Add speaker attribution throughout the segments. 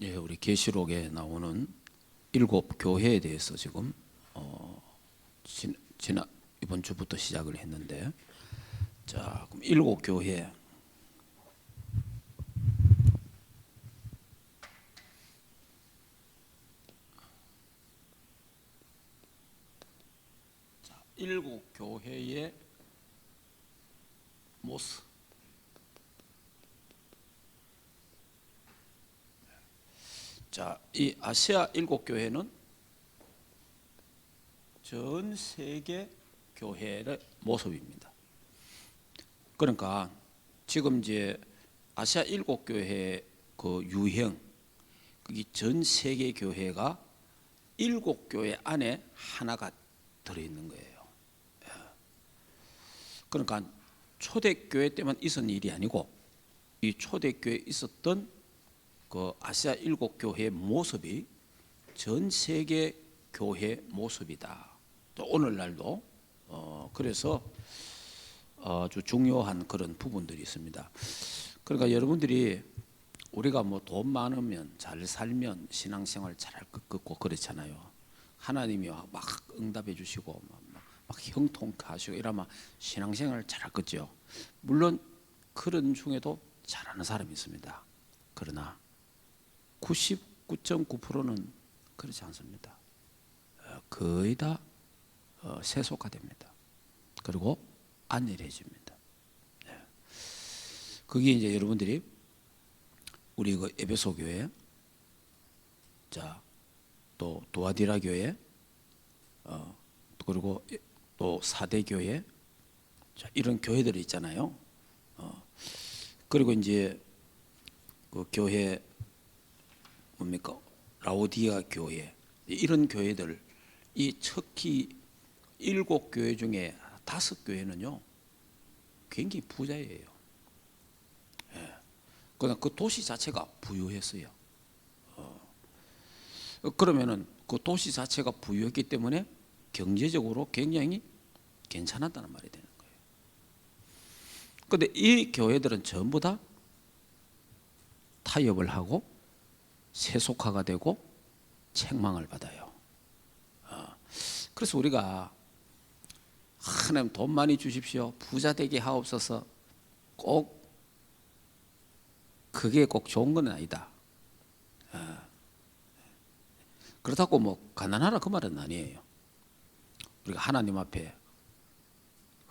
Speaker 1: 예, 우리 계시록에 나오는 일곱 교회에 대해서 지금 지난 이번 주부터 시작을 했는데, 자, 그럼 일곱 교회. 자, 일곱 교회의 모습. 자, 이 아시아 일곱 교회는 전 세계 교회의 모습입니다. 그러니까 지금 이제 아시아 일곱 교회 그 유형, 그게 전 세계 교회가 일곱 교회 안에 하나가 들어있는 거예요. 그러니까 초대교회 때만 있었던 일이 아니고, 이 초대교회에 있었던 그 아시아 일곱 교회의 모습이 전 세계 교회 모습이다. 또 오늘날도 그래서 아주 중요한 그런 부분들이 있습니다. 그러니까 여러분들이 우리가 뭐 돈 많으면 잘 살면 신앙생활 잘할 것 같고 그렇잖아요. 하나님이 막 응답해 주시고 막 형통하시고 이러면 신앙생활 잘할 거죠. 물론 그런 중에도 잘하는 사람이 있습니다. 그러나 99.9%는 그렇지 않습니다. 거의 다 세속화됩니다. 그리고 안일해집니다. 그게 이제 여러분들이 우리 그 에베소 교회, 자, 또 도아디라 교회, 그리고 또 사대 교회, 자, 이런 교회들이 있잖아요. 그리고 이제 그 교회 뭡니까? 라오디아 교회, 이런 교회들, 이 특히 일곱 교회 중에 다섯 교회는요 굉장히 부자예요. 그러니까 그 도시 자체가 부유했어요. 그러면은 그 도시 자체가 부유했기 때문에 경제적으로 굉장히 괜찮았다는 말이 되는 거예요. 그런데 이 교회들은 전부 다 타협을 하고 세속화가 되고 책망을 받아요. 그래서 우리가 하나님 돈 많이 주십시오, 부자 되게 하옵소서, 꼭 그게 꼭 좋은 건 아니다. 그렇다고 뭐 가난하라 그 말은 아니에요. 우리가 하나님 앞에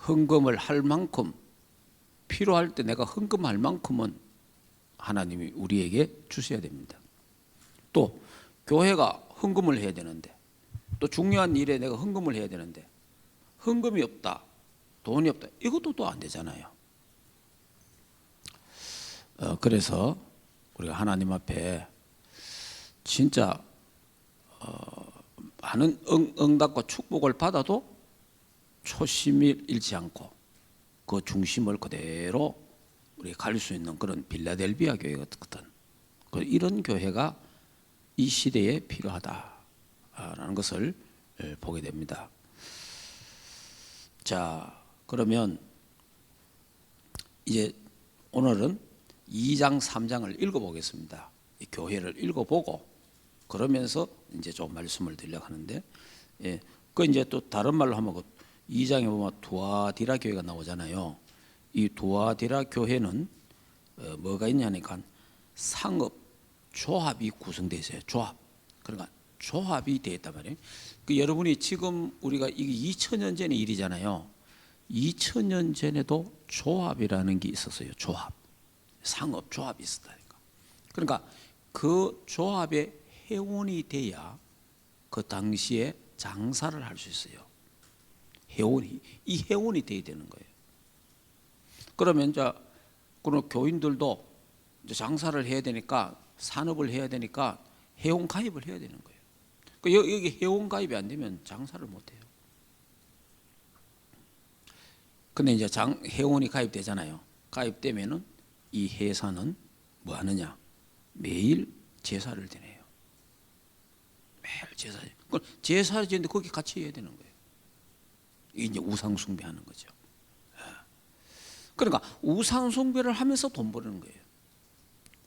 Speaker 1: 헌금을 할 만큼, 필요할 때 내가 헌금할 만큼은 하나님이 우리에게 주셔야 됩니다. 또 교회가 헌금을 해야 되는데, 또 중요한 일에 내가 헌금을 해야 되는데 헌금이 없다, 돈이 없다, 이것도 또 안 되잖아요. 그래서 우리가 하나님 앞에 진짜 많은 응답과 축복을 받아도 초심을 잃지 않고 그 중심을 그대로 우리 갈 수 있는 그런 빌라델비아 교회 같은 이런 교회가 이 시대에 필요하다라는 것을 보게 됩니다. 자, 그러면 이제 오늘은 2장 3장을 읽어보겠습니다. 이 교회를 읽어보고 그러면서 이제 좀 말씀을 드리려고 하는데, 그 이제 또 다른 말로 하면 2장에 보면 두아디라 교회가 나오잖아요. 이 두아디라 교회는 뭐가 있냐니까 상업 조합이 구성되어 있어요. 조합. 그러니까 조합이 되어 있단 말이에요. 그 여러분이 지금 우리가 이게 2000년 전의 일이잖아요. 2000년 전에도 조합이라는 게 있었어요. 조합. 상업 조합이 있었다니까. 그러니까 그 조합의 회원이 돼야 그 당시에 장사를 할 수 있어요. 이 회원이 돼야 되는 거예요. 그러면 이제 그런 교인들도 이제 장사를 해야 되니까, 산업을 해야 되니까 회원 가입을 해야 되는 거예요. 여기 회원 가입이 안 되면 장사를 못 해요. 근데 이제 회원이 가입되잖아요. 가입되면은 이 회사는 뭐 하느냐? 매일 제사를 드려요. 매일 제사를 지는데 거기 같이 해야 되는 거예요. 이게 이제 우상 숭배하는 거죠. 그러니까 우상 숭배를 하면서 돈 버는 거예요.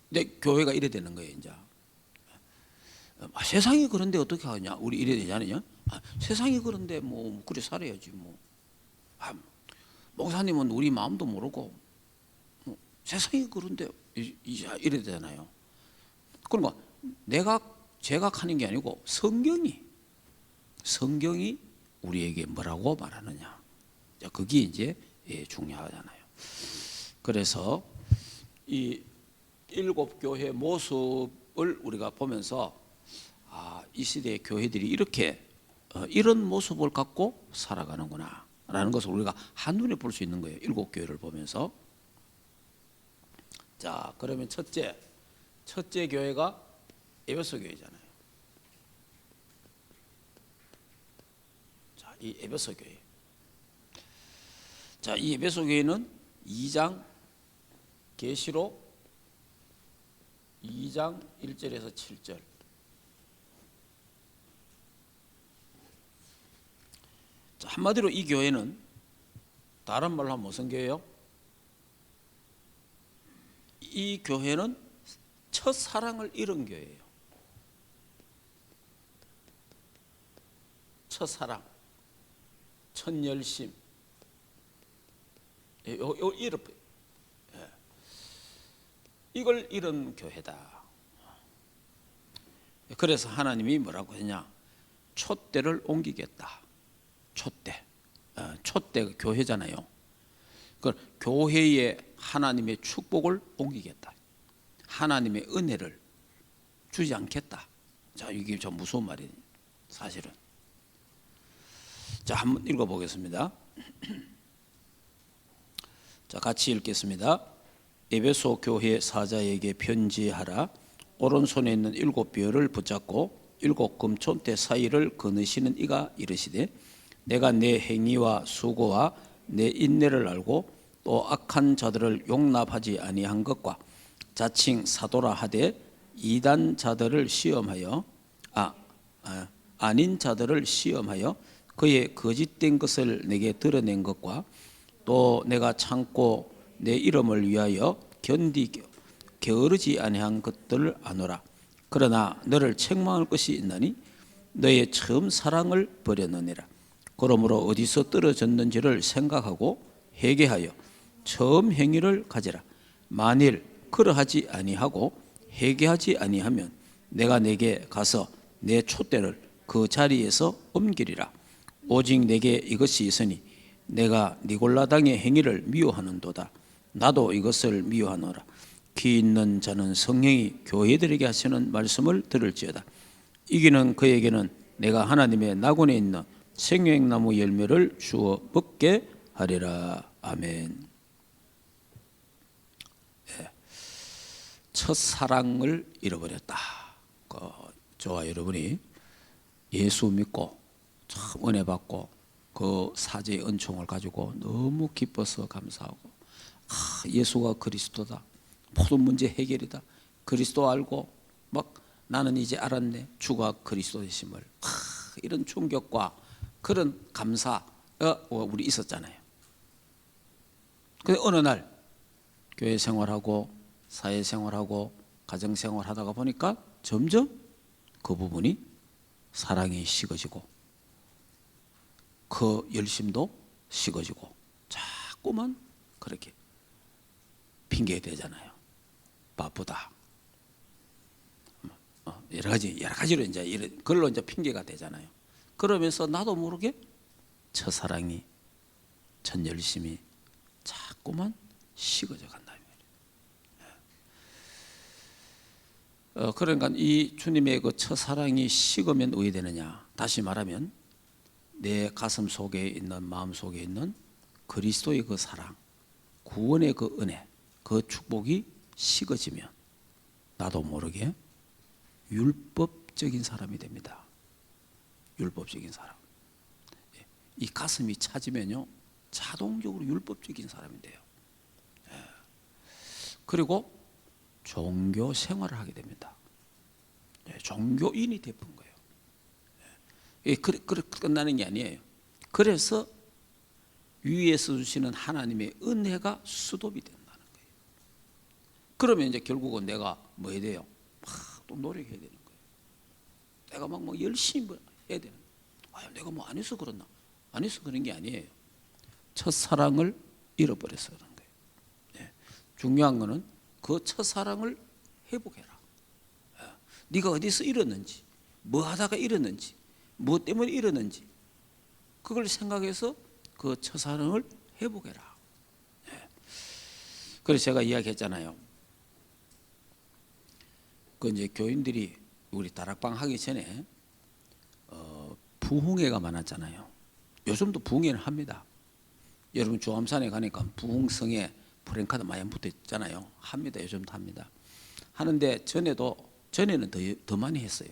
Speaker 1: 근데 교회가 이래 되는 거예요. 이제 세상이 그런데 어떻게 하냐? 우리 이래야 되지 않느냐? 세상이 그런데 뭐 그래 살아야지 뭐. 목사님은 우리 마음도 모르고 세상이 그런데 이래야 되잖아요. 그러니까 내가 제각하는 게 아니고 성경이 우리에게 뭐라고 말하느냐. 그게 이제 중요하잖아요. 그래서 이 일곱 교회 모습을 우리가 보면서 이 시대의 교회들이 이렇게 이런 모습을 갖고 살아가는구나 라는 것을 우리가 한눈에 볼 수 있는 거예요. 일곱 교회를 보면서. 자, 그러면 첫째 교회가 에베소 교회잖아요. 자, 이 에베소 교회. 자, 이 에베소 교회는 2장 계시록 2장 1절에서 7절. 자, 한마디로 이 교회는 다른 말로 하면 무슨 교회요? 이 교회는 첫사랑을 잃은 교회예요. 첫사랑, 첫열심. 이걸 잃은 교회다. 그래서 하나님이 뭐라고 했냐? 촛대를 옮기겠다. 촛대 교회잖아요. 그 교회에 하나님의 축복을 옮기겠다. 하나님의 은혜를 주지 않겠다. 자, 이게 좀 무서운 말이에요, 사실은. 자, 한번 읽어보겠습니다. 자, 같이 읽겠습니다. 에베소 교회 사자에게 편지하라. 오른손에 있는 7뼈를 붙잡고 7 금촌대 사이를 거느시는 이가 이르시되 내가 내 행위와 수고와 내 인내를 알고 또 악한 자들을 용납하지 아니한 것과 자칭 사도라 하되 이단 자들을 시험하여 아닌 자들을 시험하여 그의 거짓된 것을 내게 드러낸 것과 또 내가 참고 내 이름을 위하여 게으르지 아니한 것들을 아노라. 그러나 너를 책망할 것이 있나니 너의 처음 사랑을 버렸느니라. 그러므로 어디서 떨어졌는지를 생각하고 회개하여 처음 행위를 가지라. 만일 그러하지 아니하고 회개하지 아니하면 내가 내게 가서 내 촛대를 그 자리에서 옮기리라. 오직 내게 이것이 있으니 내가 니골라당의 행위를 미워하는도다. 나도 이것을 미워하노라. 귀 있는 자는 성령이 교회들에게 하시는 말씀을 들을지어다. 이기는 그에게는 내가 하나님의 낙원에 있는 생명나무 열매를 주어 먹게 하리라. 아멘. 첫사랑을 잃어버렸다. 저와 여러분이 예수 믿고 참 은혜 받고 그 사제의 은총을 가지고 너무 기뻐서 감사하고 예수가 그리스도다. 모든 문제 해결이다. 그리스도 알고 막 나는 이제 알았네. 주가 그리스도이심을. 이런 충격과 그런 감사가 우리 있었잖아요. 근데 어느 날 교회 생활하고 사회 생활하고 가정 생활하다가 보니까 점점 그 부분이 사랑이 식어지고 그 열심도 식어지고 자꾸만 그렇게 핑계 대잖아요. 바쁘다. 여러 가지로 이제 그걸로 이제 핑계가 되잖아요. 그러면서 나도 모르게 첫사랑이, 첫 열심이 자꾸만 식어져 간다. 그러니까 이 주님의 그 첫사랑이 식으면 어떻게 되느냐? 다시 말하면 내 가슴 속에 있는, 마음 속에 있는 그리스도의 그 사랑, 구원의 그 은혜, 그 축복이 식어지면 나도 모르게 율법적인 사람이 됩니다. 율법적인 사람. 이 가슴이 차지면요 자동적으로 율법적인 사람이 돼요. 그리고 종교 생활을 하게 됩니다. 종교인이 되는 거예요. 끝나는 게 아니에요. 그래서 위에서 주시는 하나님의 은혜가 수도비 된다는 거예요. 그러면 이제 결국은 내가 뭐 해야 돼요? 또 노력해야 되는 거예요. 내가 막 열심히 뭐 해야 되는. 내가 뭐 안 해서 그렇나? 안 해서 그런 게 아니에요. 첫사랑을 잃어버려서 그런 거예요. 네. 중요한 거는 그 첫사랑을 회복해라. 네가 어디서 잃었는지, 뭐 하다가 잃었는지, 뭐 때문에 잃었는지 그걸 생각해서 그 첫사랑을 회복해라. 그래서 제가 이야기했잖아요. 그 이제 교인들이 우리 다락방 하기 전에 부흥회가 많았잖아요. 요즘도 부흥회는 합니다. 여러분 조암산에 가니까 부흥성에 프랜카드 많이 붙어 있잖아요. 합니다. 요즘도 합니다. 하는데 전에는 더 많이 했어요.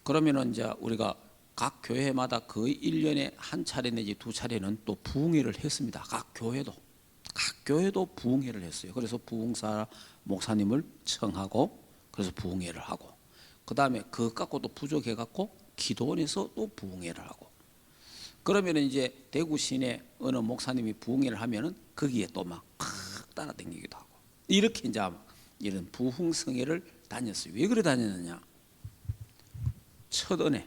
Speaker 1: 그러면은 이제 우리가 각 교회마다 거의 1년에 한 차례 내지 두 차례는 또 부흥회를 했습니다. 각 교회도 부흥회를 했어요. 그래서 부흥사 목사님을 청하고 그래서 부흥회를 하고 그 다음에 그것 갖고 또 부족해 갖고 기도원에서 또 부흥회를 하고 그러면은 이제 대구 시내 어느 목사님이 부흥회를 하면은 거기에 또 막 따라다니기도 하고 이렇게 이제 이런 부흥성회를 다녔어요. 왜 그래 다녔느냐? 첫 은혜,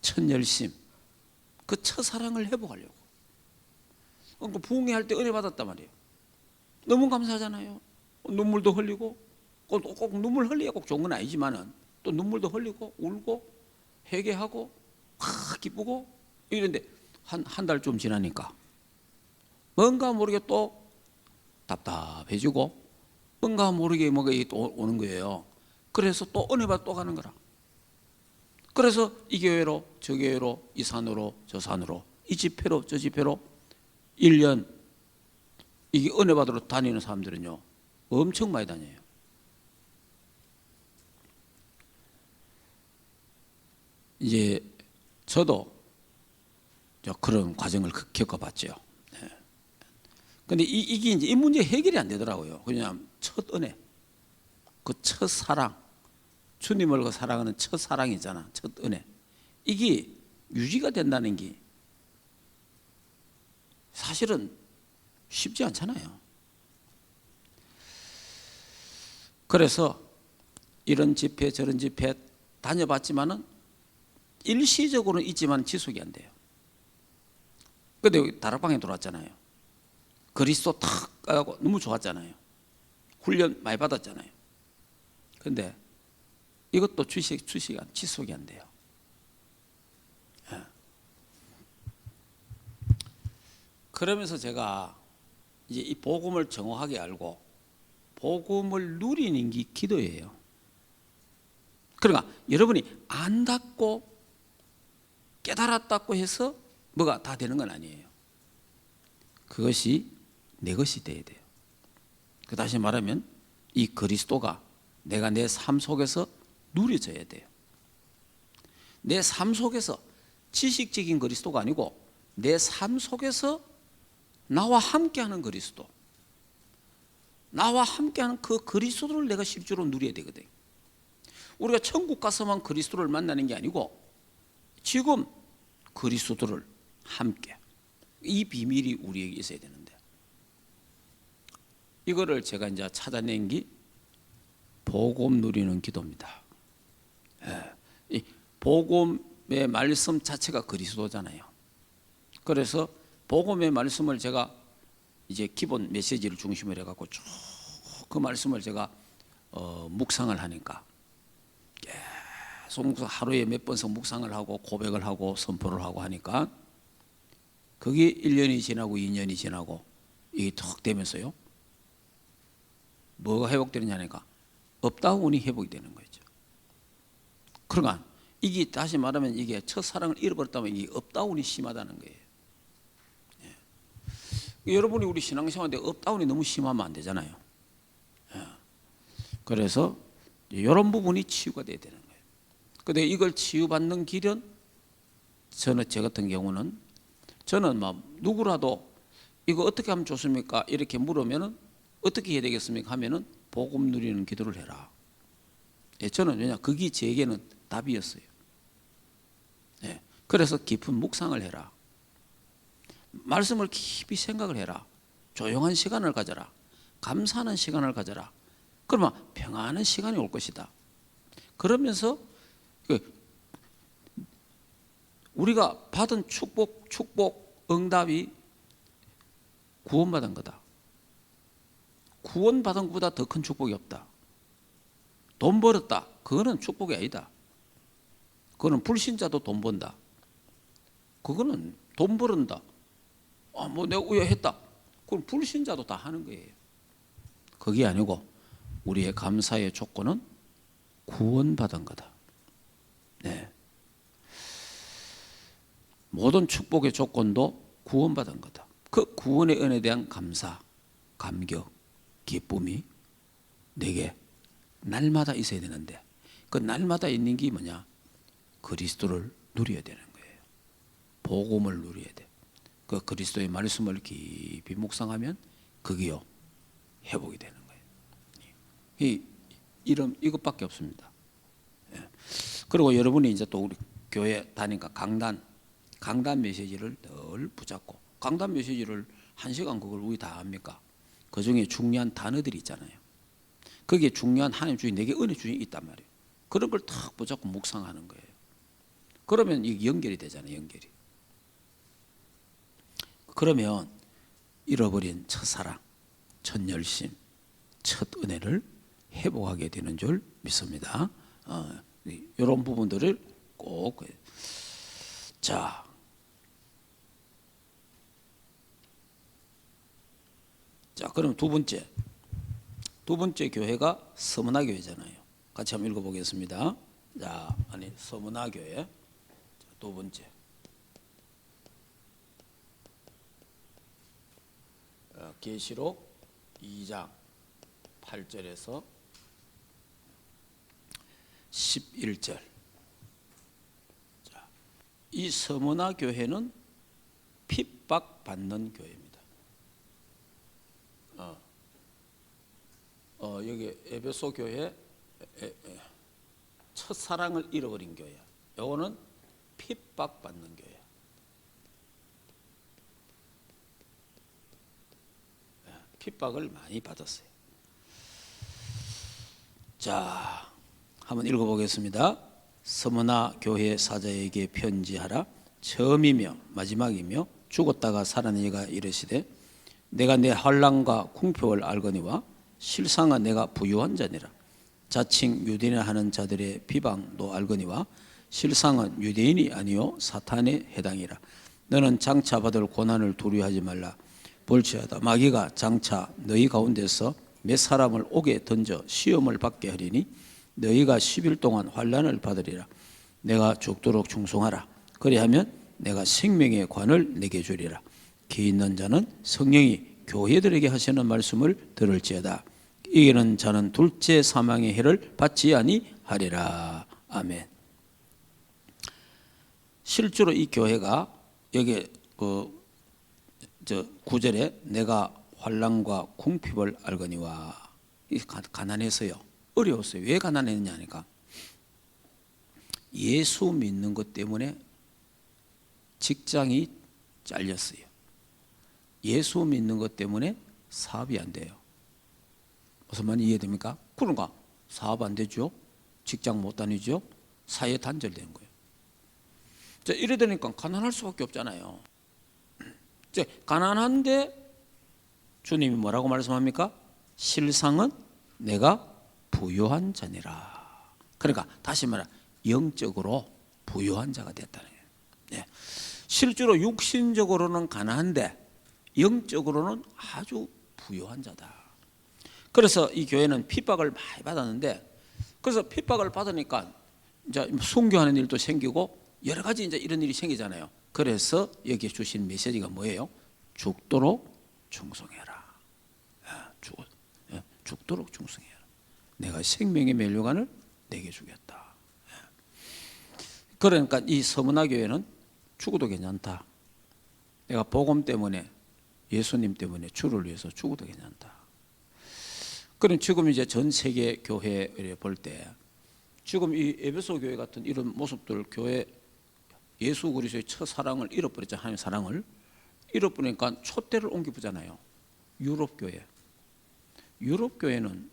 Speaker 1: 첫 열심, 그 첫사랑을 회복하려고. 그러니까 부흥회 할 때 은혜 받았단 말이에요. 너무 감사하잖아요. 눈물도 흘리고 꼭 눈물 흘려야 꼭 좋은 건 아니지만은 또 눈물도 흘리고 울고 회개하고 기쁘고 이런데 한 달쯤 지나니까 뭔가 모르게 또 답답해지고 뭔가 모르게 뭐가 또 오는 거예요. 그래서 또 은혜 받아 또 가는 거라. 그래서 이 교회로 저 교회로 이 산으로 저 산으로 이 집회로 저 집회로 1년 이게 은혜 받으러 다니는 사람들은요 엄청 많이 다녀요. 이제 저도 그런 과정을 겪어봤죠. 근데 이게 이제 이 문제 해결이 안 되더라고요. 그냥 첫 은혜, 그 첫 사랑, 주님을 그 사랑하는 첫 사랑이잖아. 첫 은혜. 이게 유지가 된다는 게 사실은 쉽지 않잖아요. 그래서 이런 집회 저런 집회 다녀봤지만은 일시적으로는 있지만 지속이 안 돼요. 근데 다락방에 들어왔잖아요. 그리스도 탁 가고 너무 좋았잖아요. 훈련 많이 받았잖아요. 근데 이것도 지속이 안 돼요. 그러면서 제가 이제 이 복음을 정확하게 알고 복음을 누리는 게 기도예요. 그러니까 여러분이 안다고 깨달았다고 해서 뭐가 다 되는 건 아니에요. 그것이 내 것이 돼야 돼요. 다시 말하면 이 그리스도가 내가 내 삶 속에서 누려져야 돼요. 내 삶 속에서 지식적인 그리스도가 아니고 내 삶 속에서 나와 함께하는 그리스도, 나와 함께하는 그 그리스도를 내가 실제로 누려야 되거든. 우리가 천국 가서만 그리스도를 만나는 게 아니고 지금 그리스도를 함께, 이 비밀이 우리에게 있어야 되는데 이거를 제가 이제 찾아낸 게 복음 누리는 기도입니다. 이 복음의 말씀 자체가 그리스도잖아요. 그래서 복음의 말씀을 제가 이제 기본 메시지를 중심으로 해갖고 쭉 그 말씀을 제가 묵상을 하니까 계속 하루에 몇 번씩 묵상을 하고 고백을 하고 선포를 하고 하니까 그게 1년이 지나고 2년이 지나고 이게 턱 되면서요. 뭐가 회복되느냐 하니까 업다운이 회복이 되는 거죠. 그러니까 이게 다시 말하면 이게 첫사랑을 잃어버렸다면 이게 업다운이 심하다는 거예요. 여러분이 우리 신앙생활인데 업다운이 너무 심하면 안 되잖아요. 그래서 이런 부분이 치유가 돼야 되는 거예요. 근데 이걸 치유받는 길은 제 같은 경우는 저는 막 누구라도 이거 어떻게 하면 좋습니까? 이렇게 물으면은 어떻게 해야 되겠습니까? 하면은 복음 누리는 기도를 해라. 저는 왜냐 그게 제게는 답이었어요. 그래서 깊은 묵상을 해라. 말씀을 깊이 생각을 해라. 조용한 시간을 가져라. 감사하는 시간을 가져라. 그러면 평안한 시간이 올 것이다. 그러면서 우리가 받은 축복 응답이 구원받은 거다. 구원받은 것보다 더 큰 축복이 없다. 돈 벌었다. 그거는 축복이 아니다. 그거는 불신자도 돈 번다. 그거는 돈 벌은다. 뭐 내가 우여했다. 그건 불신자도 다 하는 거예요. 그게 아니고 우리의 감사의 조건은 구원받은 거다. 네. 모든 축복의 조건도 구원받은 거다. 그 구원의 은혜에 대한 감사, 감격, 기쁨이 내게 날마다 있어야 되는데 그 날마다 있는 게 뭐냐? 그리스도를 누려야 되는 거예요. 복음을 누려야 돼. 그 그리스도의 말씀을 깊이 묵상하면 그게요 회복이 되는 거예요. 이것밖에 없습니다. 예. 그리고 여러분이 이제 또 우리 교회 다니까 강단 메시지를 늘 붙잡고 강단 메시지를 1시간 그걸 우리 다 합니까? 그 중에 중요한 단어들이 있잖아요. 거기에 중요한 하나님 주인 내게 은혜 주인이 있단 말이에요. 그런 걸 탁 붙잡고 묵상하는 거예요. 그러면 이게 연결이 되잖아요. 연결이. 그러면 잃어버린 첫사랑, 첫 열심, 첫 은혜를 회복하게 되는 줄 믿습니다. 이런 부분들을 꼭 자. 자, 그럼 두 번째 교회가 서문화 교회잖아요. 같이 한번 읽어보겠습니다. 자, 서문화 교회 두 번째. 계시록 2장 8절에서 11절. 자, 이 서문화 교회는 핍박받는 교회입니다. 여기 에베소 교회 첫사랑을 잃어버린 교회야. 요거는 핍박받는 교회야. 핍박을 많이 받았어요. 자, 한번 읽어보겠습니다. 서문화 교회 사자에게 편지하라. 처음이며 마지막이며 죽었다가 살아난 이가 이르시되 내가 내 환난과 궁핍을 알거니와 실상은 내가 부유한 자니라. 자칭 유대인을 하는 자들의 비방도 알거니와 실상은 유대인이 아니요 사탄에 해당이라. 너는 장차 받을 고난을 두려워하지 말라. 볼지어다 마귀가 장차 너희 가운데서 몇 사람을 옥에 던져 시험을 받게 하리니 너희가 10일 동안 환난을 받으리라. 내가 죽도록 충성하라. 그리하면 내가 생명의 관을 내게 주리라. 기 있는 자는 성령이 교회들에게 하시는 말씀을 들을지어다. 이기는 자는 둘째 사망의 해를 받지 아니하리라. 아멘. 실제로 이 교회가 여기 9절에 내가 환난과 궁핍을 알거니와 가난해서요. 어려웠어요. 왜 가난했냐 하니까 예수 믿는 것 때문에 직장이 잘렸어요. 예수 믿는 것 때문에 사업이 안 돼요. 무슨 말인지 이해됩니까? 그런가? 사업 안 되죠? 직장 못 다니죠? 사회 단절되는 거예요. 자, 이래 되니까 가난할 수밖에 없잖아요. 자, 가난한데 주님이 뭐라고 말씀합니까? 실상은 내가 부유한 자니라. 그러니까 다시 말해 영적으로 부유한 자가 됐다는 거예요. 네. 실제로 육신적으로는 가난한데 영적으로는 아주 부유한 자다. 그래서 이 교회는 핍박을 많이 받았는데, 그래서 핍박을 받으니까 이제 순교하는 일도 생기고 여러 가지 이제 이런 일이 생기잖아요. 그래서 여기에 주신 메시지가 뭐예요? 죽도록 충성해라. 죽도록 충성해라. 내가 생명의 면류관을 내게 주겠다. 그러니까 이 서문화 교회는 죽어도 괜찮다. 내가 복음 때문에 예수님 때문에 주를 위해서 죽어도 괜찮다. 그럼 지금 이제 전 세계 교회를 볼 때 지금 이 에베소 교회 같은 이런 모습들, 교회 예수 그리스도의 첫사랑을 잃어버렸죠. 하나님의 사랑을 잃어버리니까 촛대를 옮겨보잖아요. 유럽 교회는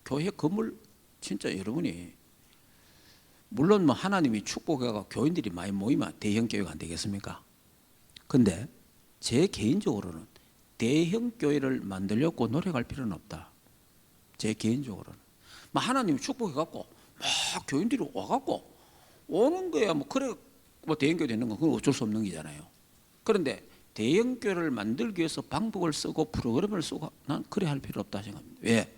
Speaker 1: 교회 건물 진짜 여러분이 물론 뭐 하나님이 축복해가 교인들이 많이 모이면 대형 교회가 안 되겠습니까? 근데 제 개인적으로는 대형 교회를 만들려고 노력할 필요는 없다. 제 개인적으로는 뭐 하나님이 축복해갖고 막 교인들이 와갖고 오는 거야. 뭐 그래 뭐 대형 교회 되는 건 그건 어쩔 수 없는 거잖아요. 그런데 대형 교회를 만들기 위해서 방법을 쓰고 프로그램을 쓰고 난 그래 할 필요 없다 생각합니다. 왜?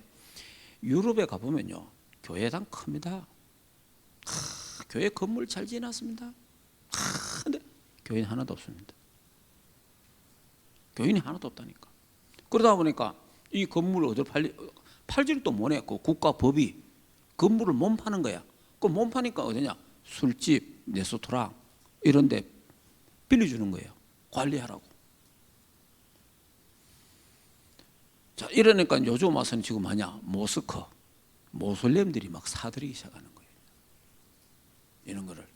Speaker 1: 유럽에 가보면요 교회당 큽니다. 교회 건물 잘 지어놨습니다. 근데 교인 하나도 없습니다. 교인이 하나도 없다니까. 그러다 보니까 이 건물을 어디로 팔지를 또 못해. 그 국가 법이 건물을 못 파는 거야. 그 못 파니까 어디냐? 술집, 레스토랑 이런 데 빌려주는 거예요. 관리하라고. 자, 이러니까 요즘 와서는 지금 뭐냐? 모스크, 모슬렘들이 막 사들이기 시작하는 거예요. 이런 거를.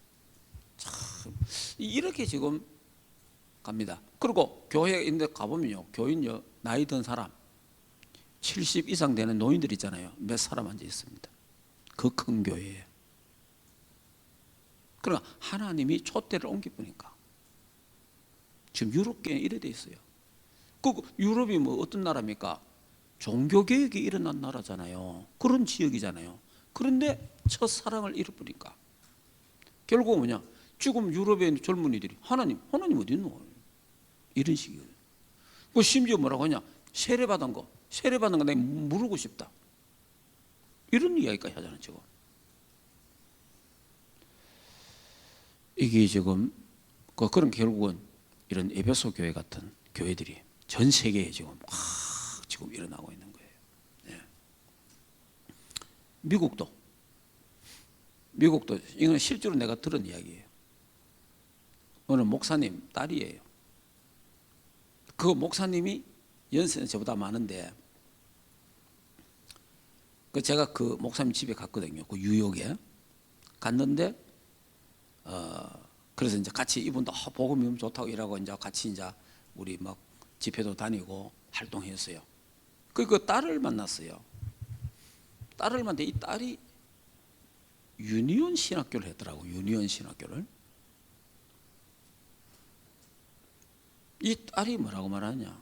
Speaker 1: 참, 이렇게 지금 갑니다. 그리고 교회에 있는데 가보면요. 교인요, 나이 든 사람, 70 이상 되는 노인들 있잖아요. 몇 사람 앉아 있습니다. 그 큰 교회에. 그러니까 하나님이 촛대를 옮기보니까 지금 유럽계는 이래 돼 있어요. 그 유럽이 뭐 어떤 나라입니까? 종교개혁이 일어난 나라잖아요. 그런 지역이잖아요. 그런데 첫사랑을 잃어버리니까 결국 뭐냐? 지금 유럽에 있는 젊은이들이 하나님 어디 있노? 이런 식이에요. 그 심지어 뭐라고 하냐? 세례받은 거 내가 물고 싶다. 이런 이야기까지 하잖아요, 지금. 이게 지금 그런 결국은 이런 에베소 교회 같은 교회들이 전 세계에 지금 지금 일어나고 있는 거예요. 네. 미국도 이건 실제로 내가 들은 이야기예요. 어느 목사님 딸이에요. 그 목사님이 연세는 저보다 많은데 제가 그 목사님 집에 갔거든요. 그 뉴욕에 갔는데 그래서 이제 같이 이분도 복음이 너무 좋다고 이러고 이제 같이 이제 우리 막 집회도 다니고 활동했어요. 그 딸을 만났어요. 딸을 만났는데 이 딸이 유니온 신학교를 했더라고. 유니온 신학교를. 이 딸이 뭐라고 말하냐?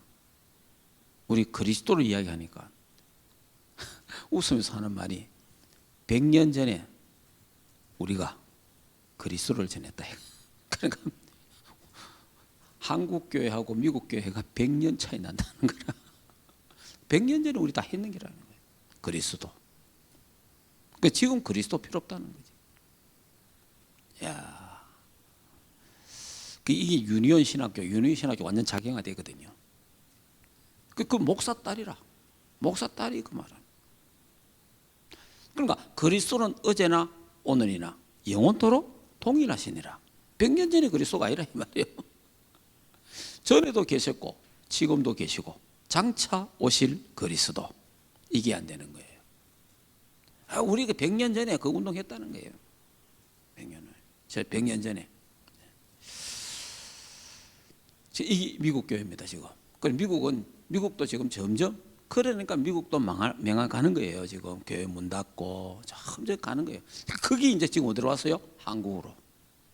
Speaker 1: 우리 그리스도를 이야기하니까 웃으면서 하는 말이 100년 전에 우리가 그리스도를 전했다. 그러니까 한국 교회하고 미국 교회가 100년 차이 난다는 거라. 100년 전에 우리 다 했는 게라는 거예요. 그리스도. 그러니까 지금 그리스도 필요 없다는 거지. 야, 이게 유니온 신학교 완전 작용화되거든요. 그 목사 딸이라. 목사 딸이 그 말은. 그러니까 그리스도는 어제나 오늘이나 영원토록 동일하시니라. 100년 전에 그리스도가 아니라 이 말이에요. 전에도 계셨고 지금도 계시고 장차 오실 그리스도. 이게 안 되는 거예요. 우리가 100년 전에 그 운동했다는 거예요. 100년 전에. 이게 미국 교회입니다, 지금. 미국도 지금 점점, 그러니까 미국도 망가가는 거예요, 지금. 교회 문 닫고, 점점 가는 거예요. 그게 이제 지금 어디로 왔어요? 한국으로.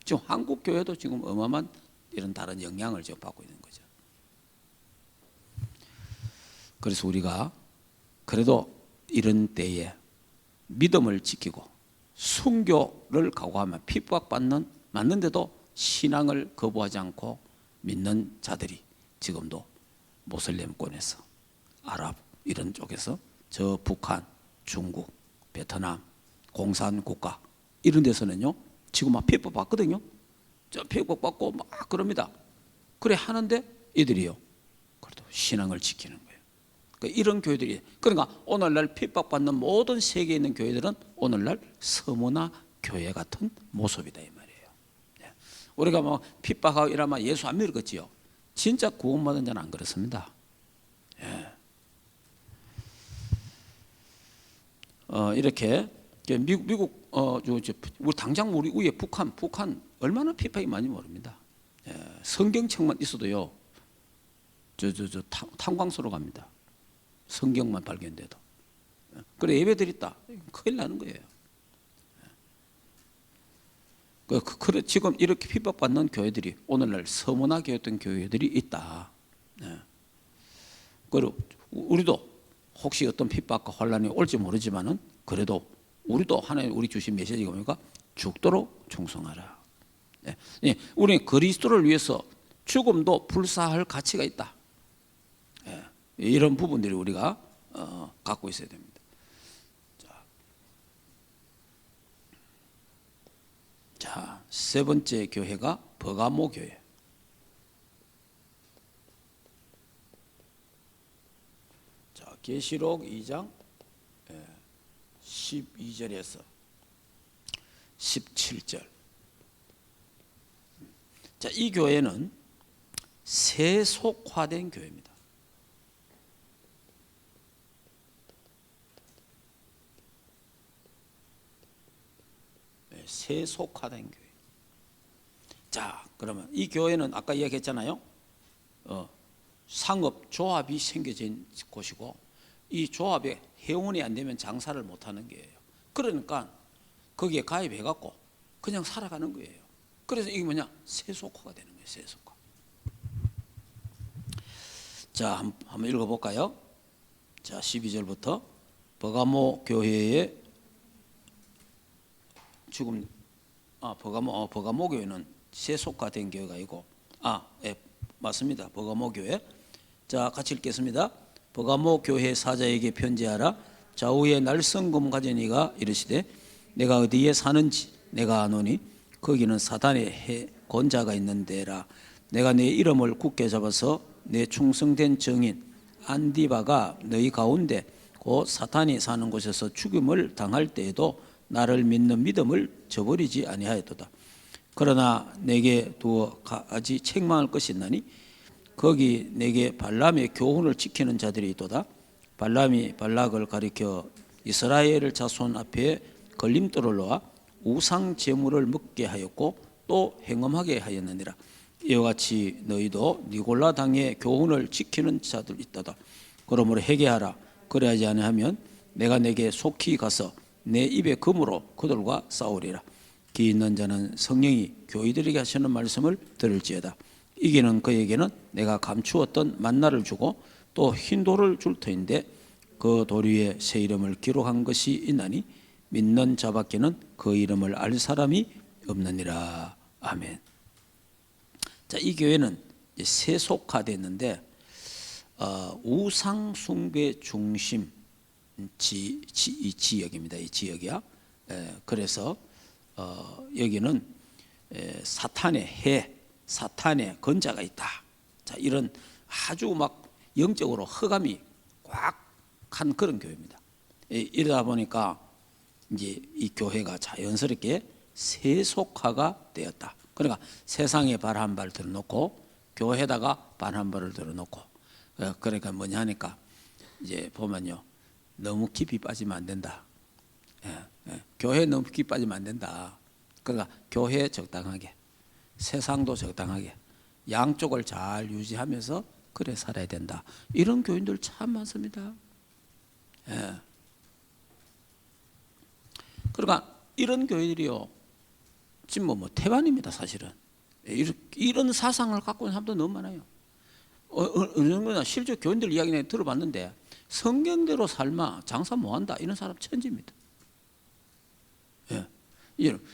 Speaker 1: 지금 한국 교회도 지금 어마어마한 이런 다른 영향을 지금 받고 있는 거죠. 그래서 우리가 그래도 이런 때에 믿음을 지키고 순교를 각오하며 맞는데도 신앙을 거부하지 않고 믿는 자들이 지금도 모슬렘권에서 아랍 이런 쪽에서 저 북한, 중국, 베트남, 공산국가 이런 데서는요 지금 막 핍박 받거든요. 저 핍박 받고 막 그럽니다. 그래 하는데 이들이요 그래도 신앙을 지키는 거예요. 그러니까 이런 교회들이, 그러니까 오늘날 핍박받는 모든 세계에 있는 교회들은 오늘날 서문화 교회 같은 모습이다 이 말이에요. 우리가 뭐 핍박하고 이러면 예수 안 믿겠지요. 진짜 구원받은 자는 안 그렇습니다. 이렇게 미국 우리 당장 우리 위에 북한 얼마나 핍박이 많이 모릅니다. 성경책만 있어도요 탄광소로 갑니다. 성경만 발견돼도. 그래 예배 드렸다 큰일 나는 거예요. 지금 이렇게 핍박받는 교회들이 오늘날 서문화게 했던 교회들이 있다. 네. 그리고 우리도 혹시 어떤 핍박과 환란이 올지 모르지만은 그래도 우리도 하나님 우리 주신 메시지가 뭡니까? 죽도록 충성하라. 네. 네. 우리 그리스도를 위해서 죽음도 불사할 가치가 있다. 네. 이런 부분들이 우리가 갖고 있어야 됩니다. 자, 세 번째 교회가 버가모 교회. 자, 계시록 2장 12절에서 17절. 자, 이 교회는 세속화된 교회입니다. 세속화된 교회. 자, 그러면 이 교회는 아까 이야기했잖아요. 상업 조합이 생겨진 곳이고 이 조합에 회원이 안 되면 장사를 못하는 거예요. 그러니까 거기에 가입해 갖고 그냥 살아가는 거예요. 그래서 이게 뭐냐? 세속화가 되는 거예요. 세속화. 자, 한번 읽어볼까요? 자, 12절부터 버가모 교회의 지금 버가모 교회는 세속화된 교회가 있고 예, 맞습니다. 버가모 교회. 자, 같이 읽겠습니다. 버가모 교회 사자에게 편지하라. 좌우에 날성금 가진 이가 이르시되 내가 어디에 사는지 내가 아노니 거기는 사단의 권자가 있는 데라. 내가 내 이름을 굳게 잡아서 내 충성된 증인 안디바가 너희 가운데 곧 사탄이 사는 곳에서 죽임을 당할 때에도 나를 믿는 믿음을 저버리지 아니하였도다. 그러나 내게 두어 가지 책망할 것이 있나니 거기 내게 발람의 교훈을 지키는 자들이 있도다. 발람이 발락을 가리켜 이스라엘 자손 앞에 걸림돌을 놓아 우상 제물을 먹게 하였고 또 행음하게 하였느니라. 이와 같이 너희도 니골라 당의 교훈을 지키는 자들 있다다. 그러므로 회개하라. 그래야지 아니하면 내가 내게 속히 가서 내 입의 금으로 그들과 싸우리라. 기 있는 자는 성령이 교회들에게 하시는 말씀을 들을지어다. 이기는 그에게는 내가 감추었던 만나를 주고 또 흰 돌을 줄 터인데 그 돌 위에 새 이름을 기록한 것이 있나니 믿는 자밖에는 그 이름을 알 사람이 없느니라. 아멘. 자, 이 교회는 세속화됐는데 우상 숭배 중심 지역입니다. 이 지역이야. 그래서 여기는 사탄의 권자가 있다. 자, 이런 아주 막 영적으로 흑암이 꽉한 그런 교회입니다. 이러다 보니까 이제 이 교회가 자연스럽게 세속화가 되었다. 그러니까 세상에 발 한 발 들어놓고 교회에다가 발 한 발을 들어놓고 그러니까 뭐냐 하니까 이제 보면요. 너무 깊이 빠지면 안 된다. 교회에 너무 깊이 빠지면 안 된다. 그러니까 교회에 적당하게, 세상도 적당하게 양쪽을 잘 유지하면서 그래 살아야 된다. 이런 교인들 참 많습니다. 그러니까 이런 교회들이요. 지금 뭐 태반입니다. 사실은. 이런 사상을 갖고 있는 사람도 너무 많아요. 어느 정도나 실제 교인들 이야기 내가 들어봤는데 성경대로 살마 장사 못한다 이런 사람 천지입니다.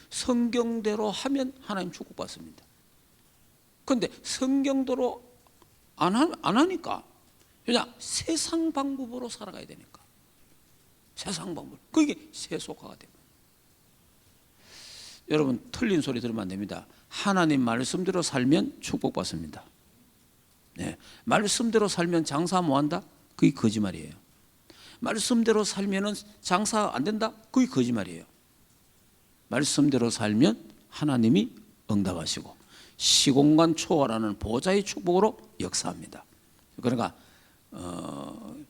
Speaker 1: 성경대로 하면 하나님 축복받습니다. 그런데 성경대로 안 하니까 그냥 세상 방법으로 살아가야 되니까 세상 방법 그게 세속화가 됩니다. 여러분 틀린 소리 들으면 안 됩니다. 하나님 말씀대로 살면 축복받습니다. 네. 말씀대로 살면 장사 못한다? 그게 거짓말이에요. 말씀대로 살면 장사 안 된다? 그게 거짓말이에요. 말씀대로 살면 하나님이 응답하시고 시공간 초월하는 보좌의 축복으로 역사합니다. 그러니까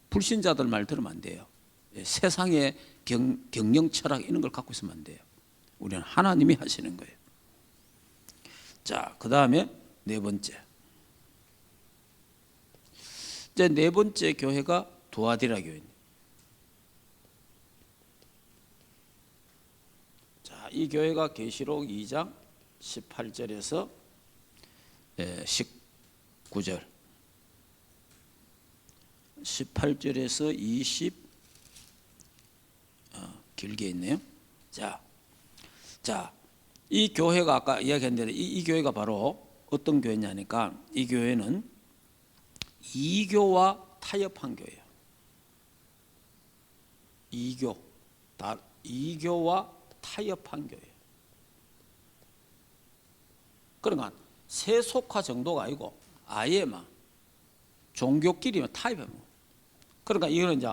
Speaker 1: 불신자들 말 들으면 안 돼요. 세상의 경영 철학 이런 걸 갖고 있으면 안 돼요. 우리는 하나님이 하시는 거예요. 자, 그 다음에 네 번째. 이제 네 번째 교회가 두아디라 교회입니다. 자, 이 교회가 계시록 2장 18절에서 19절, 18절에서 20 길게 있네요. 자, 이 교회가 아까 이야기한 대로 이 교회가 바로 어떤 교회냐니까 이 교회는 이교와 타협한 교회예요. 이교와 타협한 교회예요. 그러니까 세속화 정도가 아니고 아예 막 종교끼리 타협하는 거예요. 그러니까 이거는 이제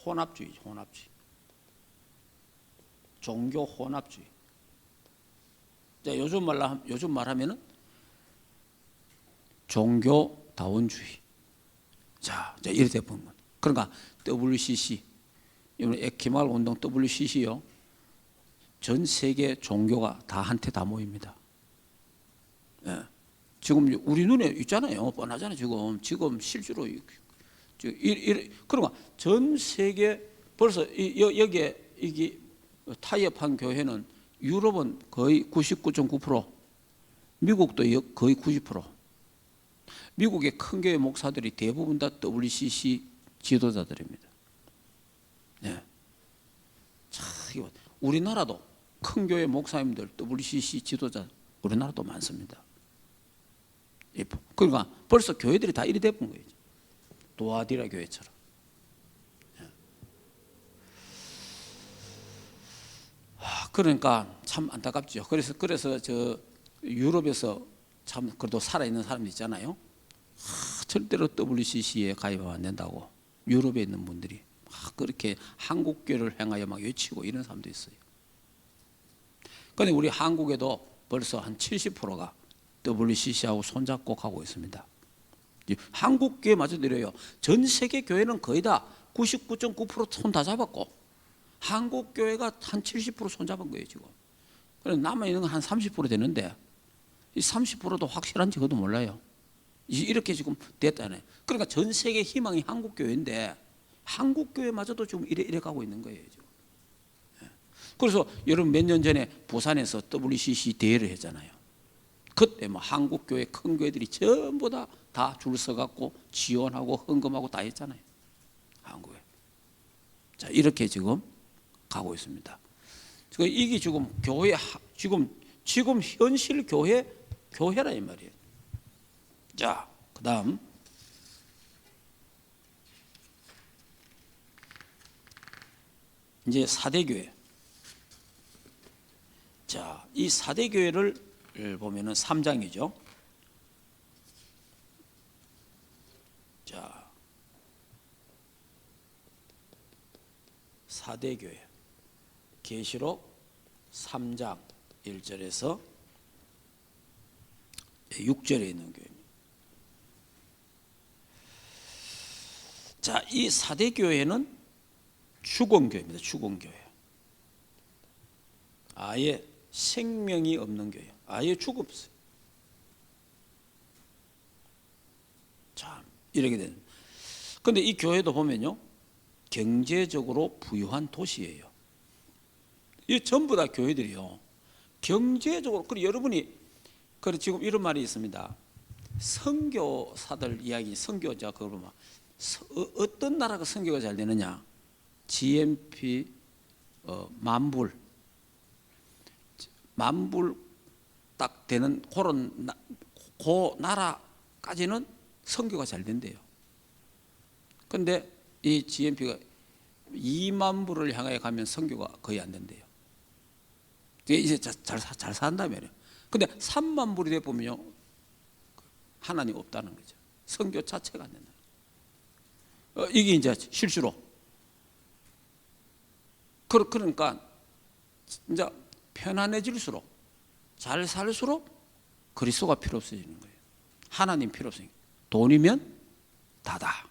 Speaker 1: 혼합주의. 종교 혼합주의. 요즘 말하면은 종교다원주의. 자, 이렇게 되는 거예요. 그러니까 WCC, 에키말 운동 WCC요. 전 세계 종교가 다 한테 다 모입니다. 예. 지금 우리 눈에 있잖아요. 뻔하잖아요. 지금 실제로 그러니까 전 세계 벌써 여기에 이게 타협한 교회는 유럽은 거의 99.9%, 미국도 거의 90%. 미국의 큰 교회 목사들이 대부분 다 WCC 지도자들입니다. 네. 참, 우리나라도 큰 교회 목사님들 WCC 지도자 우리나라도 많습니다. 그러니까 벌써 교회들이 다 이리 돼본 거예요. 도아디라 교회처럼. 그러니까 참 안타깝죠. 그래서 저 유럽에서 참 그래도 살아있는 사람들 있잖아요. 절대로 WCC에 가입하면 안 된다고 유럽에 있는 분들이 그렇게 한국교를 향하여 막 외치고 이런 사람도 있어요. 그런데 우리 한국에도 벌써 한 70%가 WCC하고 손잡고 가고 있습니다. 한국교회마저 드려요. 전 세계 교회는 거의 다 99.9% 손 다 잡았고 한국교회가 한 70% 손잡은 거예요 지금. 그래서 남아있는 건 한 30% 되는데 이 30%도 확실한지 그것도 몰라요. 이렇게 지금 됐다네. 그러니까 전 세계 희망이 한국교회인데 한국교회마저도 지금 이래 가고 있는 거예요 지금. 그래서 여러분 몇 년 전에 부산에서 WCC 대회를 했잖아요. 그때 뭐 한국교회 큰 교회들이 전부 다 줄 서갖고 지원하고 헌금하고 다 했잖아요. 한국에. 자, 이렇게 지금 가고 있습니다. 이게 지금 교회, 지금 현실 교회라 이 말이에요. 자, 그 다음. 이제 4대 교회. 자, 이 4대 교회를 보면은 3장이죠. 자, 4대 교회. 계시록 3장 1절에서 6절에 있는 교회입니다. 자, 이 4대 교회는 죽음교회입니다. 죽음교회. 아예 생명이 없는 교회. 아예 죽었어요. 참, 이렇게 되는. 근데 이 교회도 보면요. 경제적으로 부유한 도시예요. 이 전부 다 교회들이요. 경제적으로, 그리고 여러분이, 지금 이런 말이 있습니다. 선교사들 이야기, 선교자, 그걸 보면, 어떤 나라가 선교가 잘 되느냐? GNP, 만불 딱 되는 그런 그 나라까지는 선교가 잘 된대요. 근데 이 GNP가 2만 불을 향하여 가면 선교가 거의 안 된대요. 이제 잘 산다면요. 근데 3만 불이 돼 보면요, 하나님 없다는 거죠. 선교 자체가 안 된다. 이게 이제 실수로. 그러니까 이제 편안해질수록, 잘 살수록 그리스도가 필요 없어지는 거예요. 하나님 필요 없으니까. 돈이면 다다.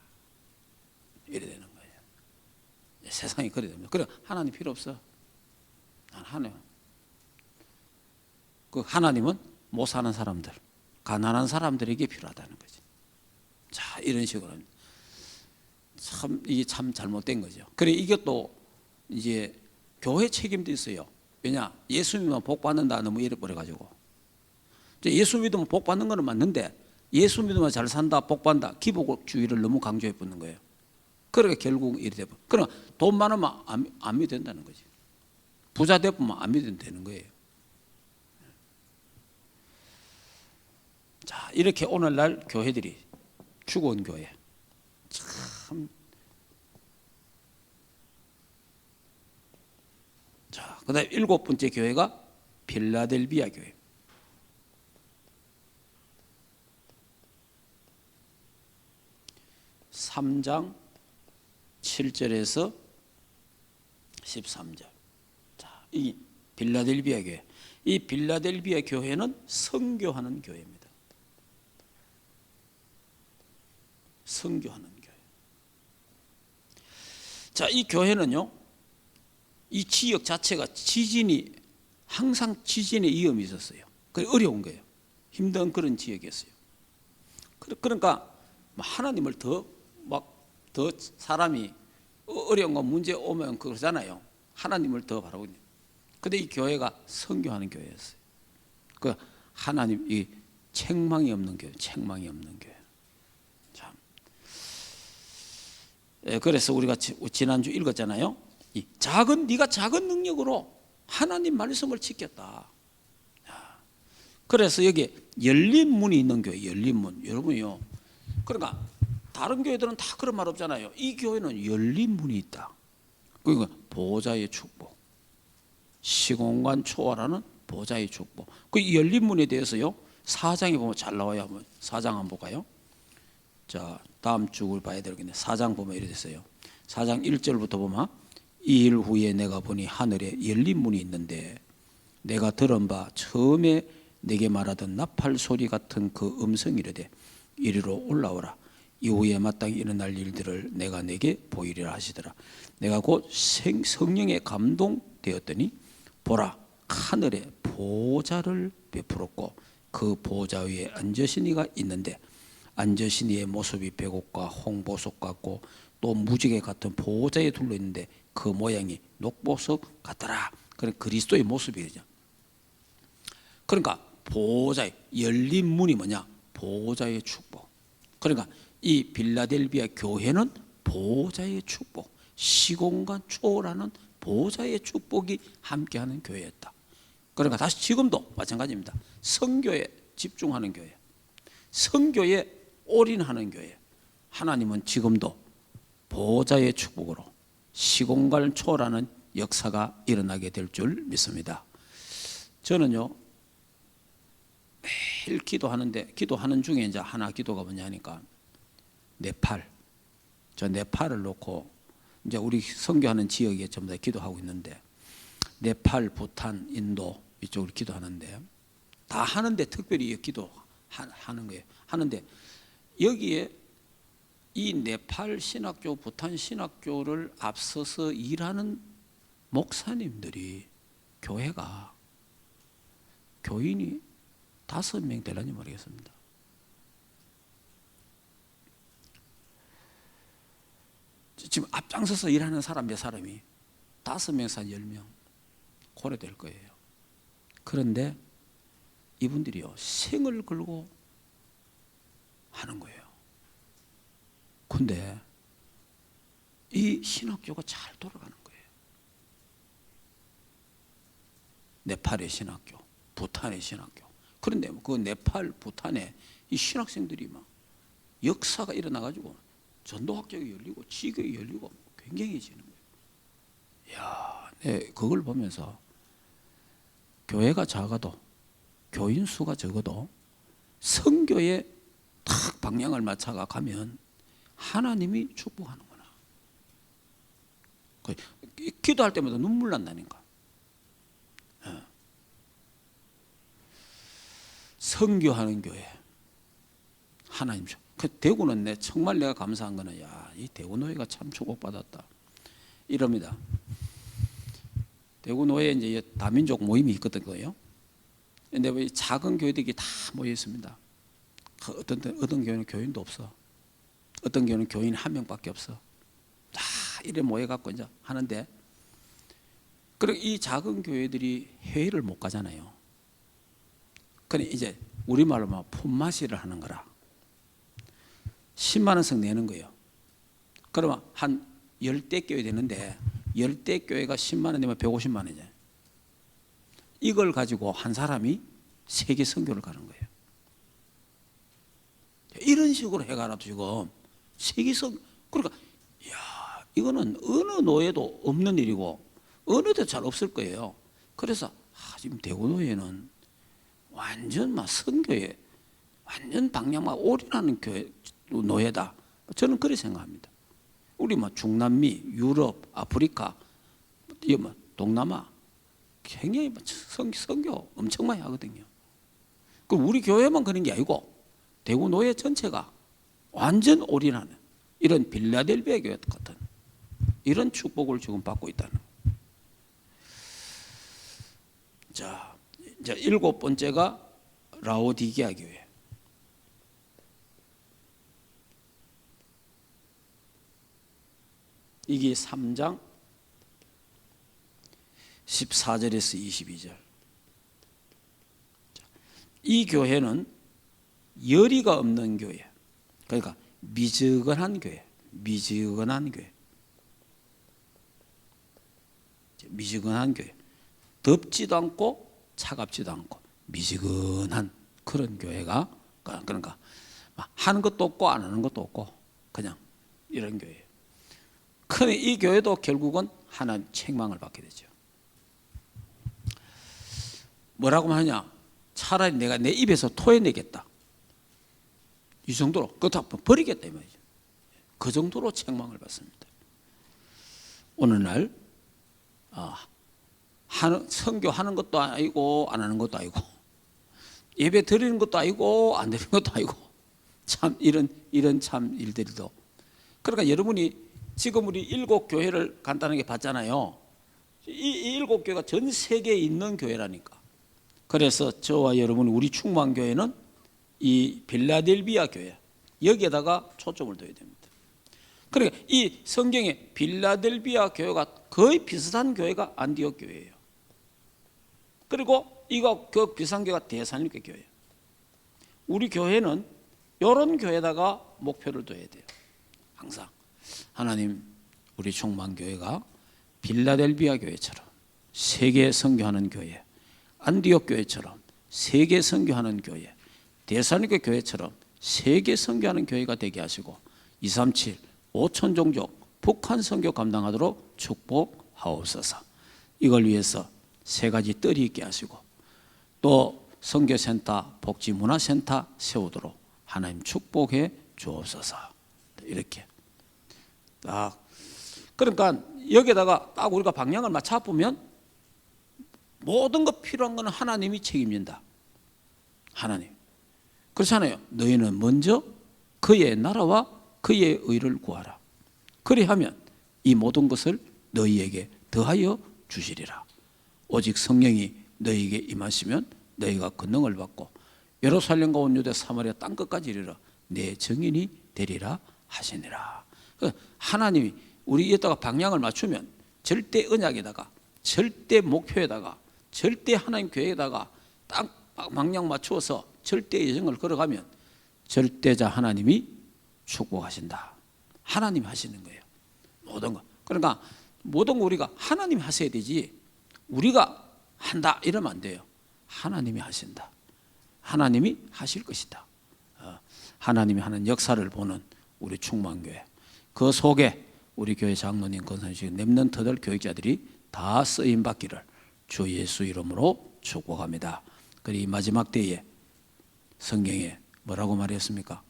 Speaker 1: 이래 되는 거예요. 세상이 그래 됩니다. 그래, 하나님 필요 없어. 난 하나님은 못 사는 사람들, 가난한 사람들에게 필요하다는 거지. 자, 이런 식으로 이게 참 잘못된 거죠. 그래, 이것도 이제 교회 책임도 있어요. 왜냐? 예수 믿으면 복 받는다 너무 잃어버려가지고. 예수 믿으면 복 받는 거는 맞는데 예수 믿으면 잘 산다, 복 받는다, 기복주의를 너무 강조해 붙는 거예요. 그러니까 결국 이래 되고. 그러나 돈 많으면 안 믿어도 된다는 거지. 부자 되면 안 믿어도 되는 거예요. 자, 이렇게 오늘날 교회들이 죽어온 교회. 참. 자, 그 다음에 7번째 교회가 필라델비아 교회. 3장 7절에서 13절. 자, 이 필라델비아 교회. 이 필라델비아 교회는 선교하는 교회입니다. 선교하는 교회. 자, 이 교회는요, 이 지역 자체가 항상 지진의 위험이 있었어요. 그래 어려운 거예요. 힘든 그런 지역이었어요. 그러니까 하나님을 더 사람이 어려운 거 문제 오면 그러잖아요. 하나님을 더 바라고 있는. 근데 이 교회가 선교하는 교회였어요. 그 하나님 이 책망이 없는 교회, 책망이 없는 교회. 참. 그래서 우리가 지난주 읽었잖아요. 네가 작은 능력으로 하나님 말씀을 지켰다. 그래서 여기 열린 문이 있는 교회, 열린 문. 여러분요. 그러니까 다른 교회들은 다 그런 말 없잖아요. 이 교회는 열린 문이 있다. 그러니까 보좌의 축복, 시공간 초월하는 보좌의 축복. 그 열린 문에 대해서요, 4장에 보면 잘 나와요. 한번 4장 한번 볼까요? 자, 다음 주를 봐야 되겠네. 4장 보면 이래 됐어요. 4장 1절부터 보면 이 일 후에 내가 보니 하늘에 열린 문이 있는데 내가 들은 바 처음에 내게 말하던 나팔 소리 같은 그 음성이 이르되 이리로 올라오라. 이후에 마땅히 일어날 일들을 내가 내게 보이리라 하시더라. 내가 곧 성령에 감동되었더니 보라, 하늘에 보좌를 베풀었고 그 보좌 위에 앉으신 이가 있는데 앉으신 이의 모습이 백옥과 홍보석 같고 또 무지개 같은 보좌에 둘러 있는데 그 모양이 녹보석 같더라. 그런 그리스도의 모습이죠. 그러니까 보좌의 열린 문이 뭐냐? 보좌의 축복. 그러니까 이 필라델비아 교회는 보좌의 축복, 시공간 초월하는 보좌의 축복이 함께하는 교회였다. 그러니까 다시 지금도 마찬가지입니다. 선교에 집중하는 교회, 선교에 올인하는 교회. 하나님은 지금도 보좌의 축복으로 시공간을 초월하는 역사가 일어나게 될 줄 믿습니다. 저는요, 매일 기도하는데 기도하는 중에 이제 하나 기도가 뭐냐 하니까 네팔을 놓고 이제 우리 선교하는 지역에 전부 다 기도하고 있는데 네팔, 부탄, 인도 이쪽을 기도하는데 다 하는데 특별히 기도하는 거예요. 하는데 여기에 이 네팔 신학교, 부탄 신학교를 앞서서 일하는 목사님들이 교회가 교인이 5명 되려니 모르겠습니다. 지금 앞장서서 일하는 사람 몇 사람이 5명에서 10명 고려될 거예요. 그런데 이분들이요, 생을 걸고 하는 거예요. 근데 이 신학교가 잘 돌아가는 거예요. 네팔의 신학교, 부탄의 신학교. 그런데 그 네팔, 부탄에 이 신학생들이 막 역사가 일어나가지고 전도학교가 열리고 지교가 열리고 굉장해지는 거예요. 이야, 네, 그걸 보면서 교회가 작아도 교인 수가 적어도 선교에 딱 방향을 맞춰가 가면 하나님이 축복하는구나. 기도할 때마다 눈물 난다니까. 선교하는 교회 하나님 주. 그 대구는 정말 내가 감사한 거는 이 대구 노예가 참 축복받았다 이럽니다. 대구 노예에 이제 다민족 모임이 있거든요. 근데 작은 교회들이 다 모여 있습니다. 어떤 교회는 교인도 없어. 어떤 교회는 교인 1명밖에 없어. 다 이래 모여 갖고 이제 하는데 그리고 이 작은 교회들이 회의를 못 가잖아요. 그래 이제 우리말로 막 품맛이를 하는 거라. 10만 원씩 내는 거예요. 그러면 한 10대 교회 되는데 10대 교회가 10만 원 내면 150만 원이잖아요. 이걸 가지고 한 사람이 세계 선교를 가는 거예요. 이런 식으로 해가라도 지금 세계 선교, 그러니까 야, 이거는 어느 노예도 없는 일이고 어느 데도 잘 없을 거예요. 그래서 지금 대구노예는 완전 막 선교에 완전 방향만 올인하는 교회 노예다. 저는 그렇게 생각합니다. 우리 뭐 중남미, 유럽, 아프리카, 동남아 굉장히 선교 엄청 많이 하거든요. 그럼 우리 교회만 그런 게 아니고 대구 노예 전체가 완전 올인하는 이런 빌라델비아 교회 같은 이런 축복을 지금 받고 있다는 거예요. 자, 이제 7번째가 라오디게아 교회. 이게 3장 14절에서 22절. 이 교회는 열의가 없는 교회. 그러니까 미지근한 교회. 미지근한 교회. 미지근한 교회. 덥지도 않고 차갑지도 않고 미지근한 그런 교회가, 그러니까 하는 것도 없고 안 하는 것도 없고 그냥 이런 교회예요. 그런데 이 교회도 결국은 하나님 책망을 받게 되죠. 뭐라고 하냐? 차라리 내가 내 입에서 토해내겠다. 이 정도로 그것도 버리겠다 이 말이죠. 그 정도로 책망을 받습니다. 오늘날 선교하는 것도 아니고 안 하는 것도 아니고 예배 드리는 것도 아니고 안 드리는 것도 아니고 참 이런 참 일들도. 그러니까 여러분이 지금 우리 7교회를 간단하게 봤잖아요. 이 7교회가 전 세계에 있는 교회라니까. 그래서 저와 여러분 우리 충만교회는 이 빌라델비아 교회 여기에다가 초점을 둬야 됩니다. 그러니까 이 성경에 빌라델비아 교회가 거의 비슷한 교회가 안디옥 교회예요. 그리고 이거 그 비슷한 교회가 데살로니가 교회예요. 우리 교회는 이런 교회에다가 목표를 둬야 돼요. 항상 하나님 우리 충만교회가 빌라델비아 교회처럼 세계 선교하는 교회, 안디옥 교회처럼 세계 선교하는 교회, 데살로니가 교회처럼 세계 선교하는 교회가 되게 하시고 237 5천 종족 북한 선교 감당하도록 축복하옵소서. 이걸 위해서 3가지 뜰이 있게 하시고 또 선교센터, 복지문화센터 세우도록 하나님 축복해 주옵소서. 이렇게 딱. 그러니까 여기에다가 딱 우리가 방향을 맞춰 보면 모든 것 필요한 것은 하나님이 책임진다. 하나님. 그렇잖아요. 너희는 먼저 그의 나라와 그의 의를 구하라. 그리하면 이 모든 것을 너희에게 더하여 주시리라. 오직 성령이 너희에게 임하시면 너희가 권능을 받고 예루살렘과 온 유대 사마리아 땅끝까지 이르러 내 증인이 되리라 하시니라. 하나님이 우리에다가 방향을 맞추면 절대 언약에다가 절대 목표에다가 절대 하나님 교회에다가 딱 방향 맞추어서 절대 예정을 걸어가면 절대자 하나님이 축복하신다. 하나님이 하시는 거예요. 모든 거. 그러니까 모든 거 우리가 하나님이 하셔야 되지 우리가 한다 이러면 안 돼요. 하나님이 하신다. 하나님이 하실 것이다. 하나님이 하는 역사를 보는 우리 충만교회. 그 속에 우리 교회 장로님, 권사님, 렘넌트들 교육자들이 다 쓰임 받기를 주 예수 이름으로 축복합니다. 그리고 이 마지막 때에 성경에 뭐라고 말했습니까?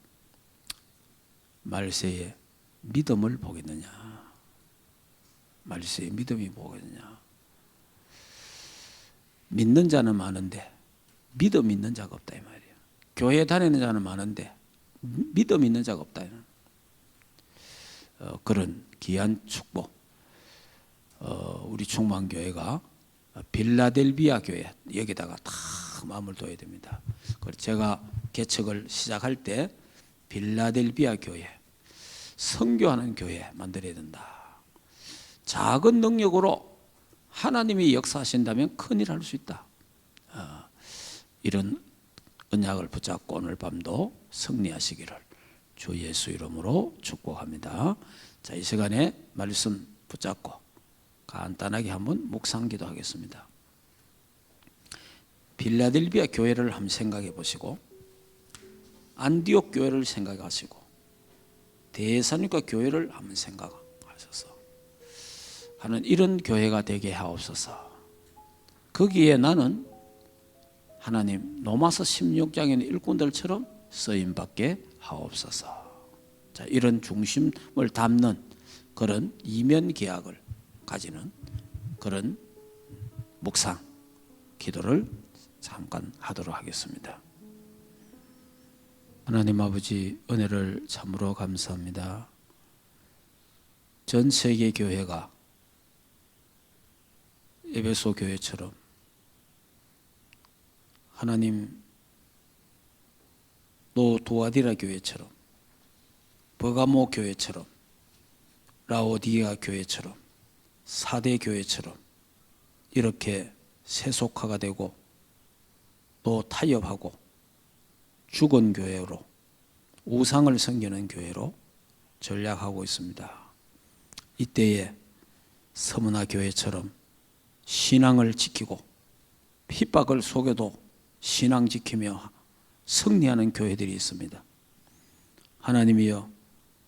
Speaker 1: 말세에 믿음을 보겠느냐? 말세에 믿음이 보겠느냐? 믿는 자는 많은데 믿음 있는 자가 없다 이 말이에요. 교회 다니는 자는 많은데 믿음 있는 자가 없다. 그런 귀한 축복. 우리 충만교회가 빌라델비아 교회 여기다가 다 마음을 둬야 됩니다. 그래서 제가 개척을 시작할 때 빌라델비아 교회, 선교하는 교회 만들어야 된다. 작은 능력으로 하나님이 역사하신다면 큰일 할 수 있다. 이런 언약을 붙잡고 오늘 밤도 승리하시기를 주 예수 이름으로 축복합니다. 자, 이 시간에 말씀 붙잡고 간단하게 한번 묵상 기도하겠습니다. 빌라델비아 교회를 한번 생각해 보시고 안디옥 교회를 생각하시고 데살로니가 교회를 한번 생각하셔서 하는 이런 교회가 되게 하옵소서. 거기에 나는 하나님 로마서 16장에는 일꾼들처럼 쓰임받게 하옵소서. 자, 이런 중심을 담는 그런 이면 계약을 가지는 그런 묵상 기도를 잠깐 하도록 하겠습니다. 하나님 아버지, 은혜를 참으로 감사합니다. 전 세계 교회가 에베소 교회처럼 하나님 또 두아디라 교회처럼 버가모 교회처럼 라오디게아 교회처럼 사대 교회처럼 이렇게 세속화가 되고 또 타협하고 죽은 교회로 우상을 섬기는 교회로 전략하고 있습니다. 이때에 서문화 교회처럼 신앙을 지키고 핍박을 속여도 신앙 지키며 승리하는 교회들이 있습니다. 하나님이여,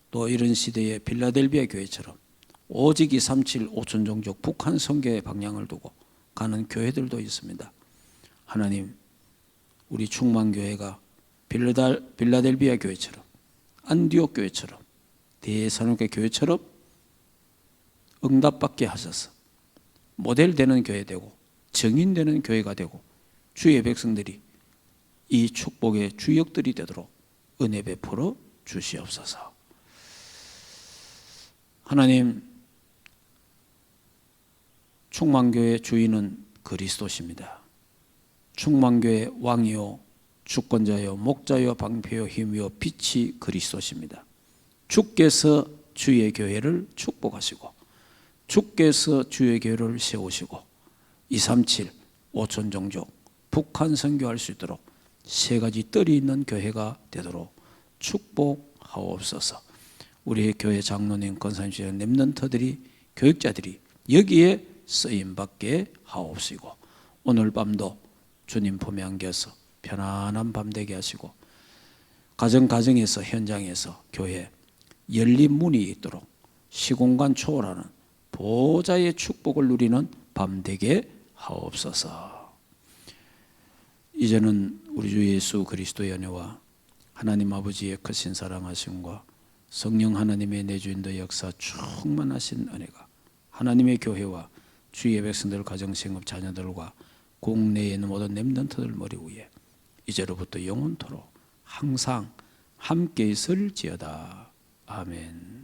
Speaker 1: 또 이런 시대에 빌라델비아 교회처럼 오직 237 5천 종족 북한 선교의 방향을 두고 가는 교회들도 있습니다. 하나님, 우리 충만교회가 빌라델비아 교회처럼 안디옥 교회처럼 데살로니가 교회처럼 응답받게 하셔서 모델되는 교회 되고 증인되는 교회가 되고 주의 백성들이 이 축복의 주역들이 되도록 은혜 베풀어 주시옵소서. 하나님, 충만교회 주인은 그리스도십니다. 충만교회 왕이요 주권자요 목자요 방패요 힘이요 빛이 그리스도십니다. 주께서 주의 교회를 축복하시고 주께서 주의 교회를 세우시고 237 5천 종족 북한 선교할 수 있도록 세 가지 뜰이 있는 교회가 되도록 축복하옵소서. 우리의 교회 장로님, 권사님들, 렘넌트들이, 교육자들이 여기에 쓰임받게 하옵시고 오늘 밤도 주님 품에 안겨서 편안한 밤 되게 하시고 가정에서 현장에서 교회 열린 문이 있도록 시공간 초월하는 보좌의 축복을 누리는 밤 되게 하옵소서. 이제는 우리 주 예수 그리스도의 은혜와 하나님 아버지의 크신 사랑하심과 성령 하나님의 내주인의 역사 충만하신 은혜가 하나님의 교회와 주의 백성들 가정생업 자녀들과 국내에 있는 모든 렘넌트들 머리 위에 이제로부터 영원토록 항상 함께 있을지어다. 아멘.